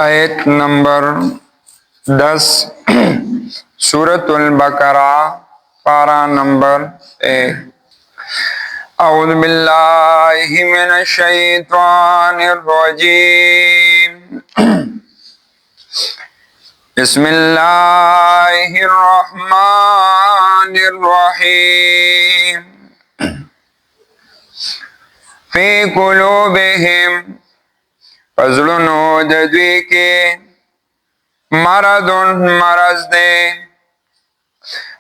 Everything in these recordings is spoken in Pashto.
आयत नंबर 10 सूरतुल बकरा पारा नंबर 1। औज़ु बिल्लाहि मिनश शैतानिर रजीम। बिस्मिल्लाहिर रहमानिर रहीम। फी कुलूबिहिम फज़लुनो दद्वी के मरदुन मरज दे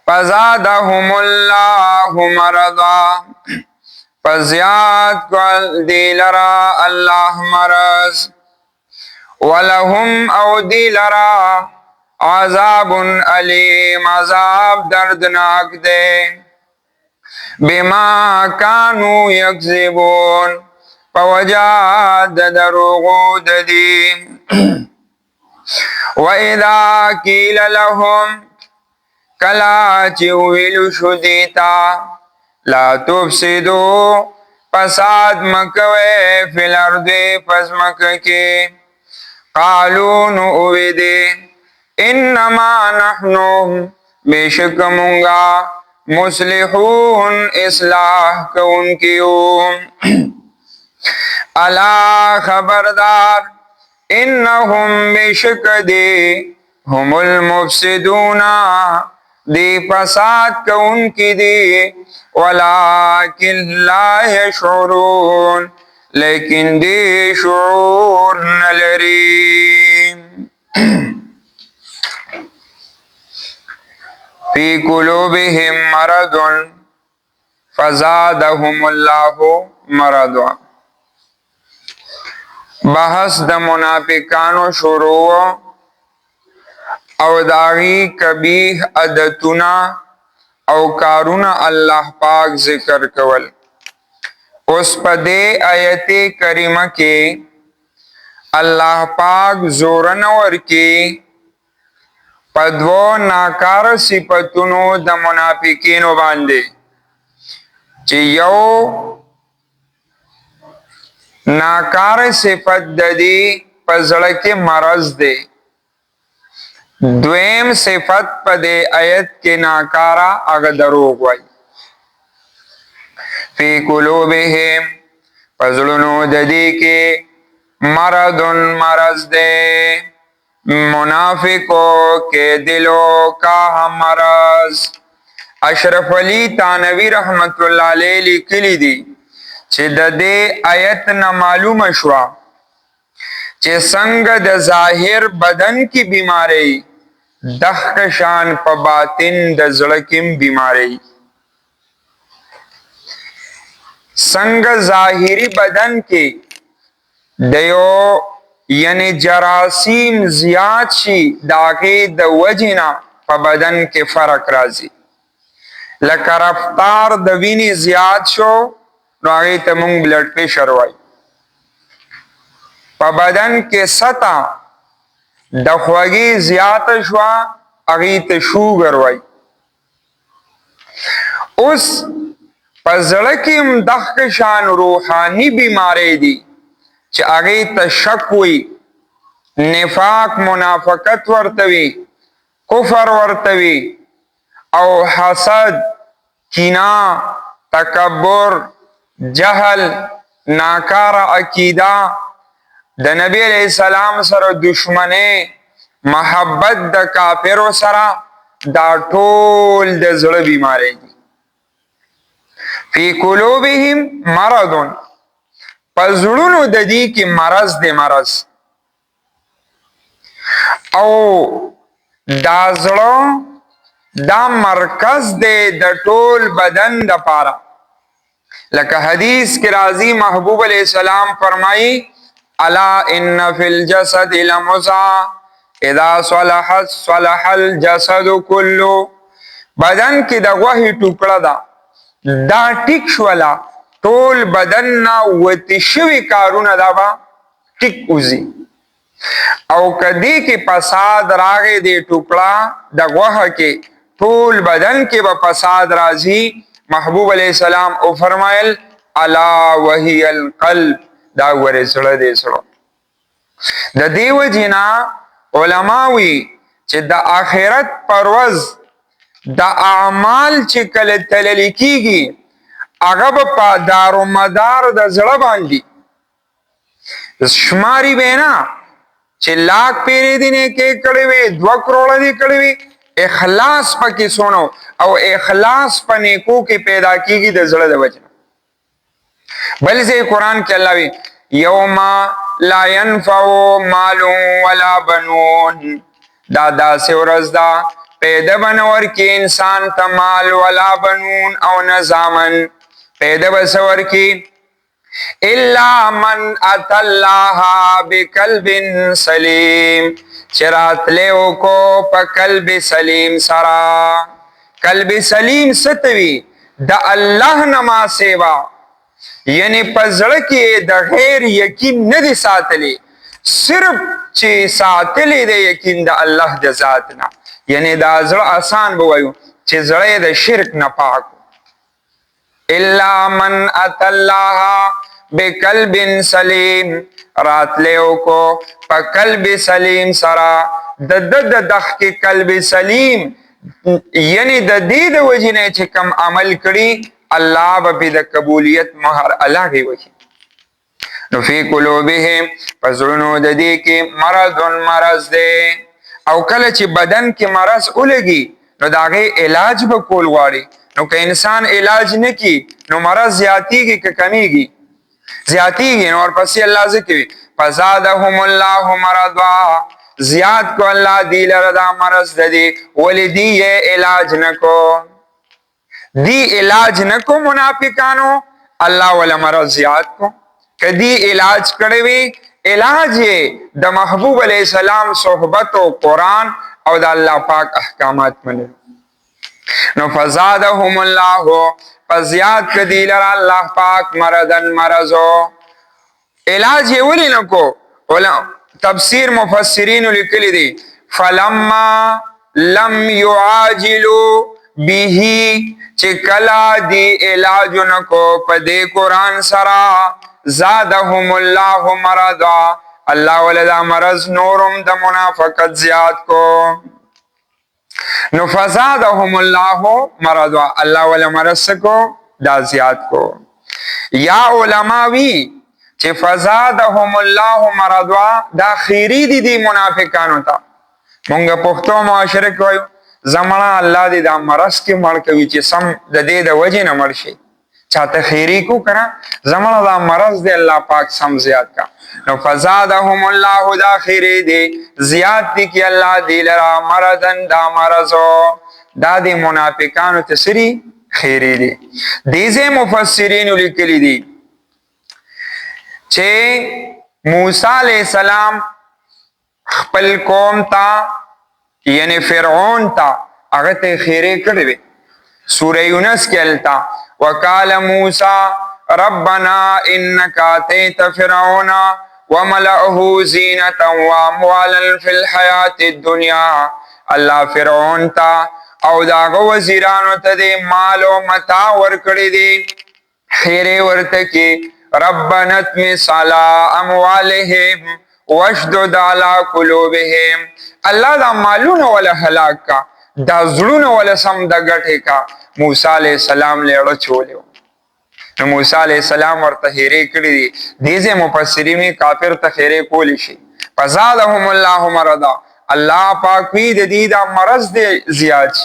फज़ादहुमुल्लाहु मरदा फज़ियाद कल दिलरा अल्लाह मरज वलहुम औ दिलरा अज़ाबुन अलीम अज़ाब दर्दनाक दे बिमा कानू यक्ज़िबून पवजाद दरोगो ददी वइदा कील लहुम कला चिविलु शुदीता ला तुफसिदू फसाद मकवे फिल अर्दि पस मक्के कालू नुविदे इन्नमा नहनु बेशक मुंगा मुस्लिहून इस्लाह कौन कियूं अला खबरदार इन्नहुम बेशक दे हुमुल मुफसिदूना दे फसाद कौन की दे वलाकिन ला यशऊरून लेकिन दे शऊर न लरी। फी कुलूबिहिम मरदुन फज़ादहुमुल्लाहु मरदा। बहस द मुनाफिकानो शुरू औ दागी कबीह अदतुना औ कारुना अल्लाह पाक जिक्र कवल। उस पदे आयते करीमा के अल्लाह पाक जोरनवर के पदवो नाकार सिपतुनो द मुनाफिकीनो बांधे चे यौ नाकार सिफत ददी पजड़ के मरज दे। द्वेम सिफत पदे आयत के नाकारा अग दरोग वाई। फी कुलूबिहिम पजड़नो ददी के मरदुन मरज दे मुनाफिको के दिलों का मरज। अशरफ अली तानवी रहमतुल्लाह अलैहि लिखली दी चे ददे आयत न मालूम शुआ चे संग द जाहिर बदन की बीमारी दहकशान पबातिन द ज़ड़किम बीमारी। संग जाहिरी बदन के दयो यानी जरासीम जियाद शी दागे द वजिना पबदन के फरक राजी लका रफ्तार द विनी जियाद शो नागे तमुंग ब्लड प्रेशर वाई पबदन के सता दखवगी जियात शवा अगीत शुगर वाई। उस पजड़ की दहकशान रूहानी बीमारी दी च अगीत शक हुई निफाक मुनाफकत वर्तवी कुफर वर्तवी औ हसद किना तकब्बुर जहल नाकारा अकीदा द नबी अलैहि सलाम सर दुश्मने महब्बत द काफिरो सरा दा ठोल द जड़ बीमारी दी। फी कुलूबिहिम मरदुन पजड़ुनु ददी की मरज दे मरज औ दाजड़ो दा मरकज दे द टोल बदन द पारा लका हदीस के राजी महबूब अलैहि सलाम फरमाई अला इन्न फिल जसद लमुज़ा इदा सलहत सलहल जसद कुल्लु। बदन की द वही टुकड़ा दा टिक शवला टोल बदन ना वतिशवी कारुना दाबा टिक उजी औ कदी के पसाद रागे दे टुकड़ा द वह के टोल बदन के ब पसाद राजी महबूब अलैहि सलाम ओ फरमायल अला वही अल कल्ब दा वरे सड़ा दे सड़ो د دیو جنا علماوی چې د آخرت پرواز د اعمال چې کله تلل کیږي هغه په دار و مدار د زړه باندې شماری بینا چې لاک پیری دی نه کې کړي وي 2 کروڑ دی کړي وي اخلاص پکې سونو او اخلاص په نیکو کې پیدا کیږي د زړه د وجه بل ځای قران کې الله وی یوم لا ينفع مال ولا بنون دا داسې ورځ دا پیدا بنور کې انسان ته مال ولا بنون او نظامن پیدا بسور کې الا من اتى الله بقلب سلیم چرات لیو کو په قلب سلیم سرا قلب سلیم ستوي د الله نما سیوا یعنی پزړه کې د غیر یقین نه دي ساتلي صرف چې ساتلي د یقین د الله د ذات نه یعنی دا زړه آسان بوایو چې زړه د شرک نه پاک الا من اتى الله بقلب سلیم رات لیو کو پا قلب سلیم سرا د دخ کی قلب سلیم یعنی د دې د وجنه چې کم عمل کړي الله به د قبولیت مہر الله کی وجه نو فی قلوبهم پزړونو د دې کې مرض ده او کله چې بدن کې مرض ولګي نو داغه علاج به کول غواړي نو که انسان علاج نه کی نو مرض زیاتیږي که کمیږي زیاتیږي نو ورپسې الله ذکر فزادهم الله مرضا زیاد کو الله دی لره دا مرض دی ولی دی علاج نکو دی علاج نکو منافقانو الله ولا مرض زیاد کو کدی علاج کړي وی علاج د محبوب علی السلام صحبت او قران او د الله پاک احکامات منل نو فزادهم الله فزیاد کدی لرا الله پاک مرضن مرضو علاج یې ولی نکو تفسیر مفسرین لیکلی دی فلما لم يعاجلوا به چې کلا دی علاج نکو پدې قران سرا زادهم الله مرضا الله ولدا مرض نورم د منافقت زیاد کو نو فزادهم الله مرضا الله ولا مرض کو دا زیاد کو یا علماوی چې فزادهم الله مرضا دا خیری دي منافقانو ته مونږ پښتو معاشره کې وایو زمړه الله دې دا مرض کې مړ کوي چې سم د دې د وجې نه مړ شي چاته خیری کو کړه زمړه دا مرض دې الله پاک سم زیات کا نو فزادهم الله دا خیری دې زیات دي کې الله دې لرا مرضن دا مرضو دا دې منافقانو ته سری خیری دي دیزه مفسرین لیکلي دي چې موسی علیہ السلام خپل قوم تا یعنی فرعون تا هغه ته خیره کړی وي سوره یونس کې التا وقال موسی ربنا انك اتيت فرعون وملئه زينة واموالا في الحياة الدنيا الله فرعون تا او داغه وزیرانو ته مال او متاع ورکړي دي خیره ورته کې ربنا اطمس على اموالهم واشدد على قلوبهم الله دا مالونه ولا هلاک کا دا زړونه ولا سم د غټه کا موسی علیہ السلام له چولیو نو موسی علیہ السلام ورته هېره کړی دي دیزه مفسرین کافر ته هېره کول شي فزادهم الله مرضا الله پاک وی د دې دا مرض دی زیات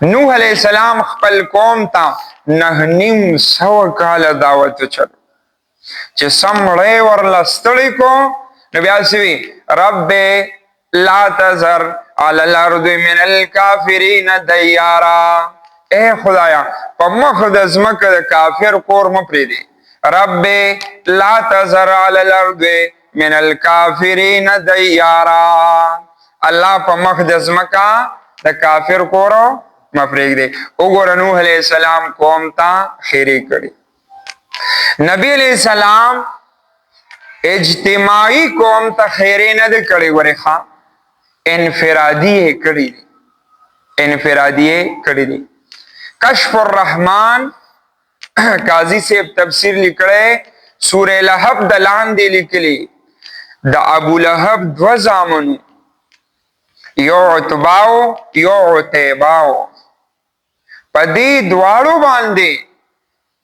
نوح علیہ السلام خپل قوم ته 900 کال دعوت چلو چې سمړې ورلستړی کو نو بیا سوي رب لا تذر على الارض من الكافرين ديارا اے خدایا په مخ د زمکه د کافر کور م پریدي رب لا تذر على الارض من الكافرين ديارا الله په مخ د زمکه د کافر کورو مفریق دی وګوره نوح علیہ السلام قوم ته خیری کړي نبی علیہ السلام اجتماعی قوم ته خیری نه دی کړي ورخه انفرادی کړي دي کشف الرحمن قاضی سے تفسیر لیکړه سوره لهب د لاندې لیکلي د ابو لهب دو زامنو، یو عتباو یو عتیباو، په دې دواړو باندې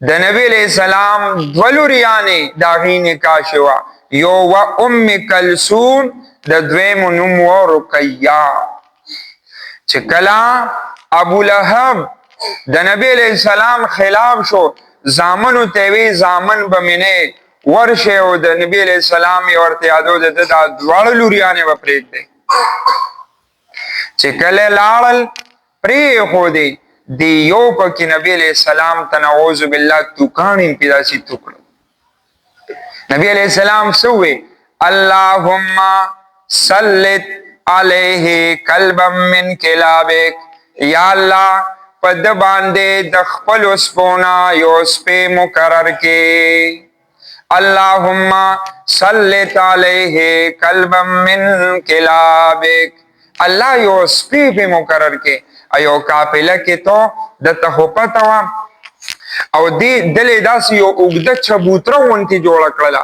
د نبی علیہ السلام دو لوریانې د هغې نکاح شوه، یو و ام کلثوم د دویم نوم و رقیه. چې کله ابو لهب د نبی علیہ السلام خلاف شو، زامنو ته وی زامن به مې نه ورشه، او د نبی علیہ السلام یې ورته یادو د ده دا دواړه لوریانې به پرېږدی. چې کله لاړل پرېښودې، دی یو پکې نبی علیہ السلام ته نعوذ بالله توکاڼې پې داسې تو کړل. نبی علیہ السلام څه ووی؟ اللهم سلط علیه کلبا من کلابک، یا الله په ده باندې د خپلو سپونه یو سپی مقرر کې. اللهم سلط علیه کلبا من کلابک، الله یو سپی په مقرر کې. ایو قافله کې تو دته خو پته وه، او دلې داسې یو اوږده چبوتره غوندې جوړه کړله،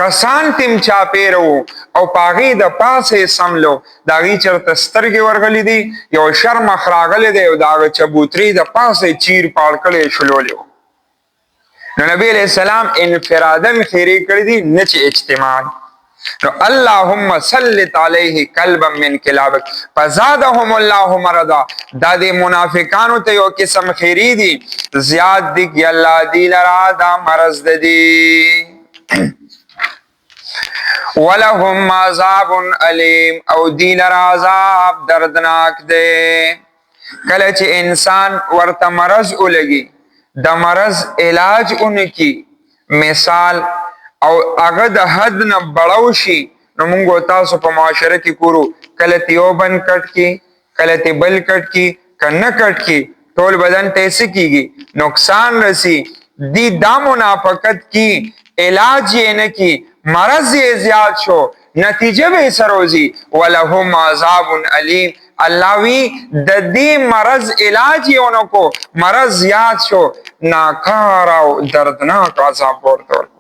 کسان تیم چاپېره وو، او په هغې د پاسه یې سملو، د هغې چېرته سترګې ورغلي دي، یو شرمخ راغلی دی، او د هغه چبوترې د پاسه یې چیر پاړ کړی یې شلولې وو. نو نبی علیہ السلام انفرادن خیرې کړي دي، نه چې اجتماعي. نو اللهم سلط علیه کلبا من کلابک، فزادهم الله مرضا. دا د منافقانو ته یو قسم خیری دي، زیاد دي کی الله دی لرا دا مرض دی. ولهم عذاب علیم، او دی لرا عذاب دردناک دی. کله چې انسان ورته مرض ولګي، د مرض علاج اونکی، مثال او هغه د حد نه بړاو شي، نو موږ تاسو په معاشره کې کورو، کله ته یو بند کټ کی، کله ته بل کټ کی، که نه کټ کی، ټول بدن ته څه کیږي؟ نقصان رسی. دی دا منافقت کی، علاج یې نه کی، مرض یې زیات شو، نتیجه به یې سره وځي. ولهم عذاب علیم، الله وی د دې مرض علاج یې ونه کو، مرض زیات شو، ناکار او دردناک عذاب ورته ورکړو.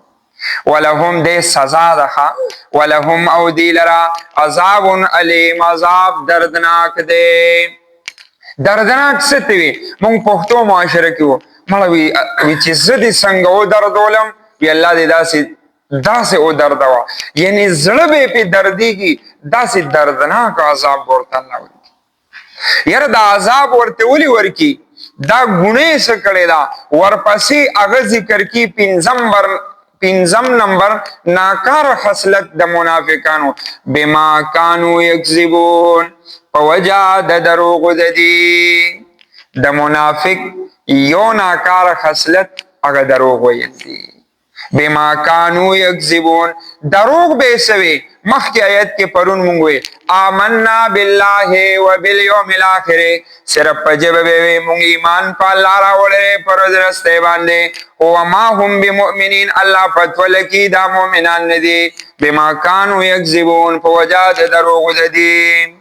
ولهم دې سزا ده، ولهم او دی لرا عذاب علیم، عذاب دردناک دی. دردناک څه ته وي؟ مونږ پښتو معاشره کې وو، مړه وي چې زه دې څنګه ودردولم، وي الله دې داسې ودردوه، یعنې زړه به یې پې دردېږي، داسې دردناک عذاب ورته الله ورکړي. یاره دا عذاب ورته ولې ورکړي؟ دا ګناه څه کړې ده؟ ورپسې هغه ذکر کړي پنځم نمبر ناکار خصلت د منافقانو، بما کانوا یکذبون، په وجه د دروغو د دي. د منافق یو ناکار خصلت هغه دروغ ویل دي. بما کانوا یکذبون، دروغ به سوي. مخکې آیت کې پرون مونږ وی آمنا بالله وبالیوم الاخر، صرف په ژبه به وی مونږ ایمان په الله راوړی په ورځ رستی باندې، وما هم بمؤمنین، الله فتوه لکي دا مؤمنان نه دي. بما کانوا یکذبون، په وجه د دروغو د دي.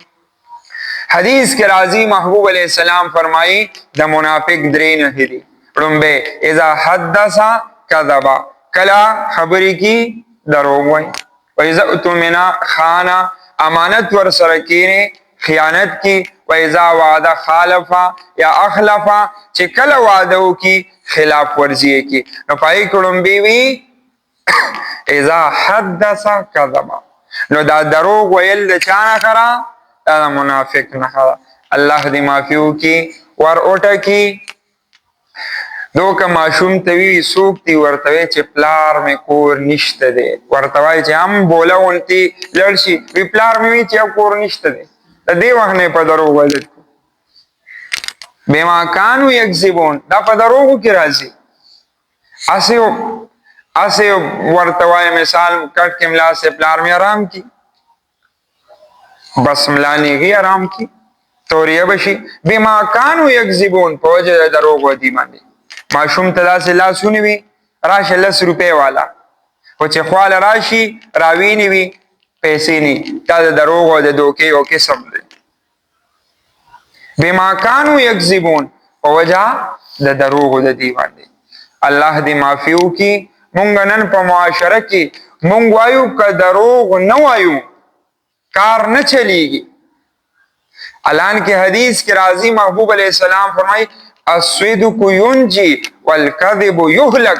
حدیث کې راځي محبوب علیہ السلام فرمایي د منافق درې نښې دي. لومبه اذا حدث کذب، کله خبرې کی دروغ وایي. و اذا اؤتمن خان، امانت ور سره کینې خیانت کی. و اذا وعده خالف یا اخلف، چې کله وعده وکي خلاف ورزي کی. نو پای کړم وی اذا حدث کذب، نو دا دروغ ویل د چا نه خرا؟ دا منافق نه خرا. الله دې معافي وکي. ور اوټه کی دوکه ماشوم ته وی څوک دی ورته وی چې پلار مې کور نشته دی، ورته وایي چې هم بوله غوندې لړ شي، وی پلار مې وی چې کور نشته دی. د دې وخت نه په دروغ ویل بما کانوا یکذبون، دا په دروغو کې راځي. اسې ورته وایي مثال کټ کې ملا سے پلار مې آرام کی، بس ملا نیږي آرام کی، توریه بشي. بما کانوا یکذبون، په وجه د دروغ ودي باندې. ماشوم ته داسې لاسونه وي، راشه 10 روپۍ والا، خو چې خواله راشي راوینې وي پیسې نه، دا د دروغ او د دوکې یو قسم دی. بما کانوا یکذبون، په وجه د دروغ د دې باندې. الله دې معافي وکړي. مونږ نن په معاشره کې مونږ وایو که دروغ نه وایو کار نه چلیږي. الان کې حدیث کې راځي محبوب علیہ السلام فرمائی الصدق ینجی والکذب یهلک،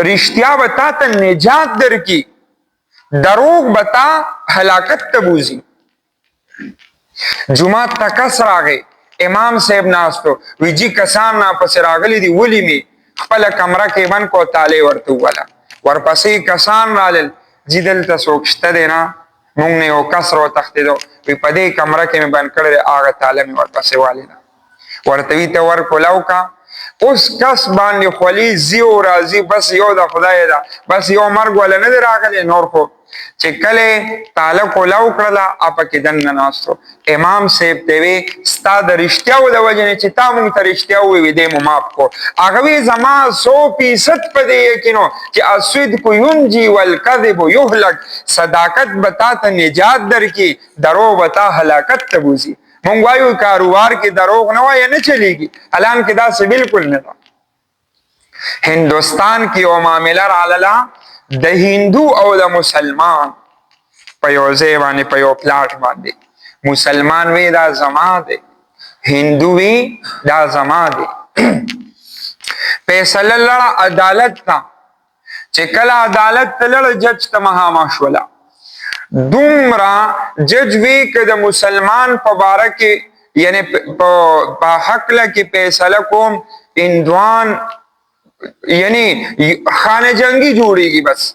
رشتیا بتا ته نجات درکی، دروغ بتا ہلاکت تبوزی. جمعه تکس راغی، امام صاحب ناستو وی جی کسان نا پس راغلی دی ولی می خپل کمره کې بن کو تاله ورته ولا ورپسې کسان رالل جی دلته سوکشته دینا مونږ نه یو کس رو تختیدو وی په دې کمره کې می بن کړی هغه تاله می ورپسې والینا ورته وی ته ور کولاو کا اوس کس باندې خلی زیو راضی بس یو د خدای دا بس یو مرګ ولا نه راغلی نور خو چې کله تعالی کولاو کړلا اپ کې دن ناستو امام صاحب ته وی ستا د رښتیاو د وجنه چې تا مونږ ته رښتیاو وی دې مو ماف کو هغه وی زما 100% په دې یقینو چې الصدق ینجی والکذب یهلک، صداقت بتا ته نجات درکې، دروغ بتا هلاکت تبوزي. مونږ وایو کاروبار کې دروغ نه وای نه چلیږي، الان کې دا څه بالکل نه ده. هندوستان کې یو معاملہ رااله د هندو او د مسلمان په یو ځای باندې په یو پلاټ باندې مسلمان وی دا زما دی، هندو وی دا زما دی. فیصله لړه عدالت تا چې کله عدالت ته لړه جج ته مهامه شوله دومره جج وی که د مسلمان په باره کې یعنی په حق له کې فیصله کوم هندوان یعنی خانه جنگی جوړیږي بس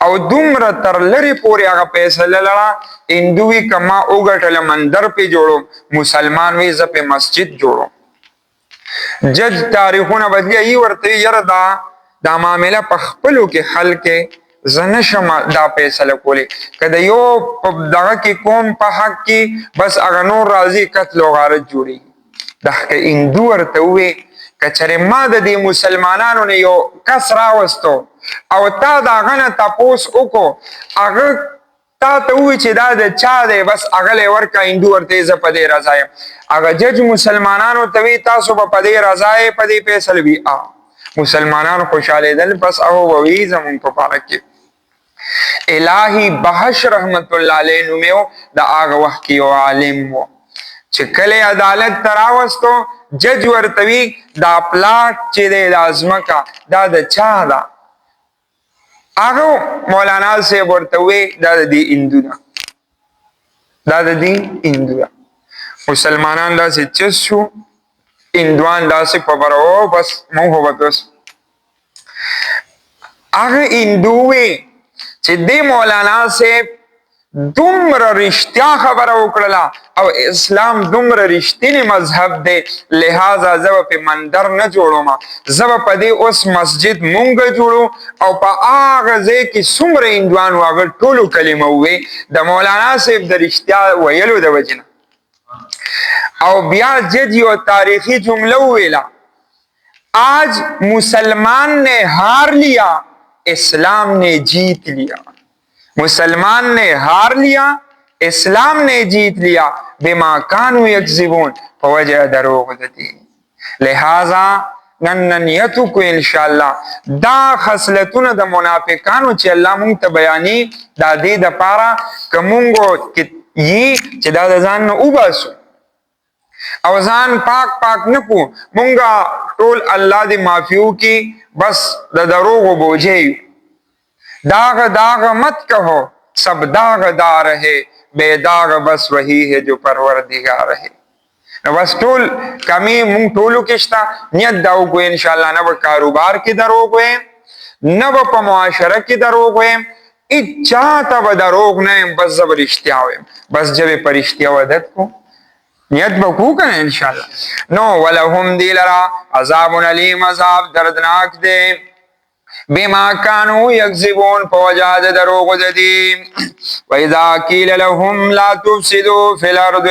او دومره تر لري پورې هغه فیصله لړه هندوی کما وګټل مندر په جوړو مسلمان وی ز په مسجد جوړو. جج تاریخونه بدلی ای ورته یره دا معاملې په خپلو کې حل کې زنه شم دا فیصله کولی کله یو په دغه کې قوم په حق کې بس هغه نور راضی قتل او غارت جوړي دغه هندو ورته وی کچره ما د دې مسلمانانو نه یو کس راوستو او تا دا غنه تاسو وکړو هغه تا ته وی چې دا د چا دی بس هغه له ورکا هندو ورته ز په دې رضای هغه جج مسلمانانو ته وی تاسو په دې رضای په دې فیصله وی مسلمانانو خوشاله دل بس او وی زمون په پاره کې الہی بحش رحمت الله علیه نو میو دا هغه وخت کې یو عالم وو چې کله عدالت تراوستو جج ورتوی دا پلاټ چې د ازمکا دا د چا دا هغه مولانا سے ورتوی دا د هندو دا د هندو مسلمانان دا سه چسو هندوان دا سه پبرو بس مو هو بس هغه هندوی چې د مولانا سے دومره رښتیا خبره وکړه او اسلام دومره رښتینی مذهب دی لہذا زه په مندر نه جوړوم زه په دې اوس مسجد مونږ جوړو او په هغه ځای کې څومره هندوان هغه ټولو کلمه ووی د مولانا صاحب د رښتیا ویلو د وجنه او بیا جج یو تاریخی جمله ویلا آج مسلمان نے ہار لیا اسلام نے جیت لیا، مسلمان نے ہار لیا اسلام نے جیت لیا بما کانوا یکذبون فوجہ دروغ دتی. لہذا نن نیتو کو انشاءاللہ دا خصلتونه د منافقانو چې الله مونږ ته بیانی دا دې د پاره کومګو کې چې دا د ځان نه وباسو او ځان پاک نه کو مونږه ټول الله دې معافیو کې بس د دروغ بوجي दाग मत कहो सब दागदार है बेदाग बस वही है जो परवरदिगार है. बस टोल कमी मुंग टोलू किश्ता नियत दाऊ को इंशाल्लाह न कारोबार की दरोग हुए न व मुआशरा की दरोग हुए इच्छा तब दरोग न बस जब रिश्तिया हुए बस जब परिश्तिया वदत को नियत बकू करें इंशाल्लाह नो वलहुम दिलरा अजाबुन अलीम अजाब दर्दनाक दे بما كانوا يكذبون فوجاد دروغ ددی واذا قيل لهم لا تفسدوا في الارض.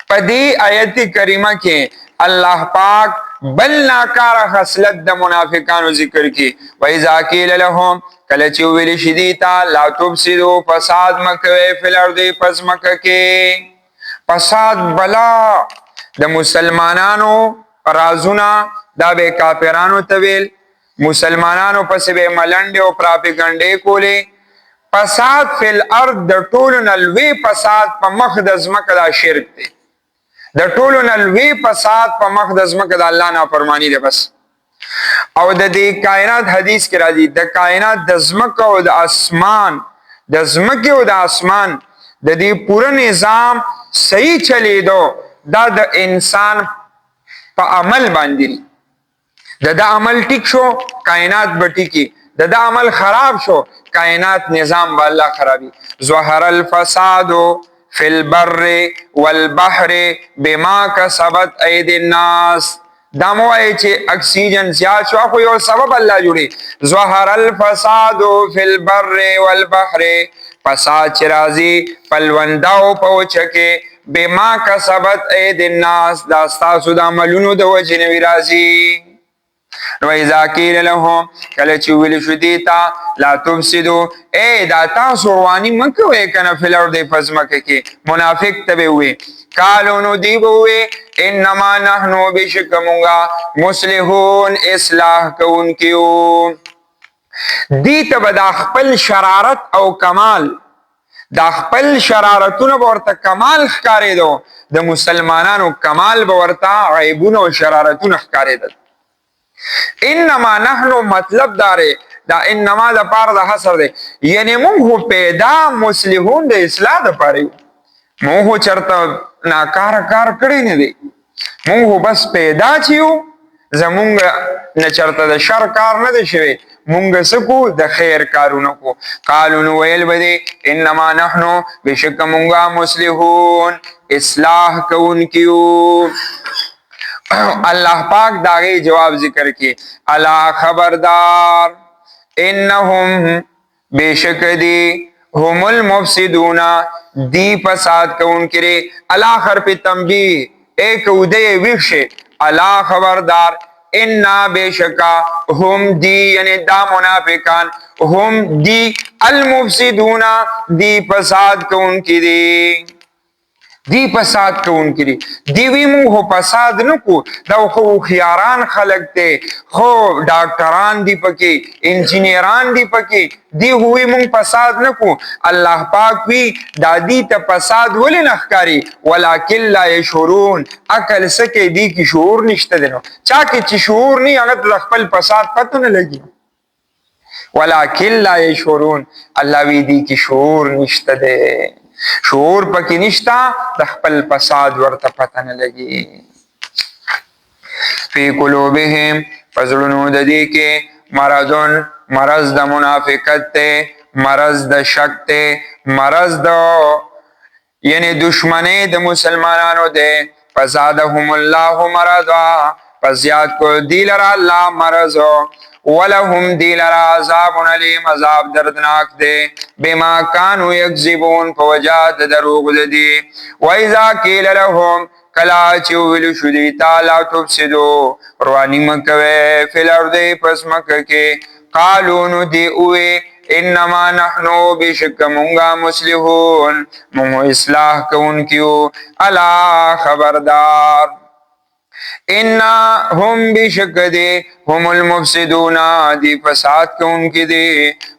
پدی آیت کریمه کې الله پاک بل ناکار خصلت د منافقانو ذکر کی واذا قيل لهم کله چې ویل شدی تا لا تفسدوا فساد مکوي في الارض پس مکه کې فساد بلا د مسلمانانو رازونه دا به کافرانو ته ویل، مسلمانانو پسې به ملنډې او پراپګنډې کولې. فساد فی الارض د ټولو نه لوی فساد په مخ د ځمکه دا شرک دی. د ټولو نه لوی فساد په مخ د ځمکه د الله نافرمانی دی بس. او د دې کائنات حدیث کې راځي د کائنات د ځمکه او د اسمان، د ځمکې او د اسمان د دې پوره نظام صحیح چلیدو دا د انسان په عمل باندې. د عمل ټیک شو کائنات به ټیکی، د عمل خراب شو کائنات نظام به الله خرابي. ظهر الفساد فی البر والبحر بما کسبت ایدی الناس. دا موای چې اکسیجن زیات شو خو یو سبب الله جوړي. ظهر الفساد فی البر والبحر، فساد چې راځي پلونداو پوچکه بما کسبت ایدی الناس دا ستاسو د عملونو د وجې نه راځي. نو اذا قیل لهم کله چې ویل شو دیتا لا تفسدوا اے دا تاسو رواني مکوئ کنه فی الارض فزمکه کې منافق ته وي قالو نو دی وي انما نحنو بشکمونگا مصلحون اصلاح کوونکیو. دی ته به دا خپل شرارت او کمال، دا خپل شرارتونه به ورته کمال ښکارېدو، د مسلمانانو کمال به ورته عیبونه او شرارتونه ښکارېدل. انما نحنو مطلب داره دا انما دا پار دا حصر ده، یعنی مونږ پیدا مصلحون د اصلاح د پاره، مونږ چرته ناکار کار کړی نه دی، مونږ بس پیدا چیو زمونږ نه چرته د شر کار نه دی شوی، مونږ سکو د خیر کارونه کو. قالو نو ویل بده انما نحنو بشک مونږه مصلحون اصلاح کوونکیو. اللہ پاک داغی جواب ذکر کی الا خبردار انہم بے شک دی هم المفسدون دی فساد کون کرے. الا حرف تنبیہ ایک ادے ویش الا خبردار انا بے شکا ہم دی یعنی دا منافقان ہم دی المفسدون دی فساد کون کی دی فساد کوونکي دي. دی وی مونږ فساد نه کو، دا خو خياران خلق ته، خو ډاکټران دی پکې، انجینیران دی پکې، دی وی مونږ فساد نه کو. الله پاک وی دا دی ته فساد ولې نه ښکاري ولکن لا يشعرون، عقل سکه دی کی شعور نشته دی. نو چا کې چې شعور نه هغه خپل فساد پته نه لګي. ولکن لا يشعرون، الله وی دی کی شعور نشته دی، شعور پکې نشتا، د خپل فساد ورته پته نه لګي. فی قلوبهم فزړونو د دې کې مرضون، مرض د منافقت ته، مرض د شک ته، مرض د یعنی دشمنی د مسلمانانو ده. فزادهم الله مرضا، فزیاد کو دی لرا الله مرض، ولهم دی لرا عذاب علیم، عذاب دردناک دے بما کانو یکذبون فوجات دروغ دی. وَإِذَا قِيلَ لَهُمْ کلا چویل شدی تالا تفسدو روانی مکوے فی الارض پس مکہ قالونو دی اوے انما نحنو بشک مونگا مصلحون مونگو اصلاح کون کیو. الا خبردار انا هم بشک دے هم المفسدون دی فساد کون کی دے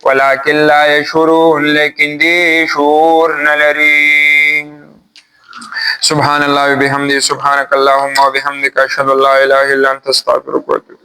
ولیکن لا یشعرون لیکن دی شعور نلری. سبحان اللہ و بحمدہ، سبحانک اللہم و بحمدک، اشہد ان لا الہ الا انت، استغفرک و اتوب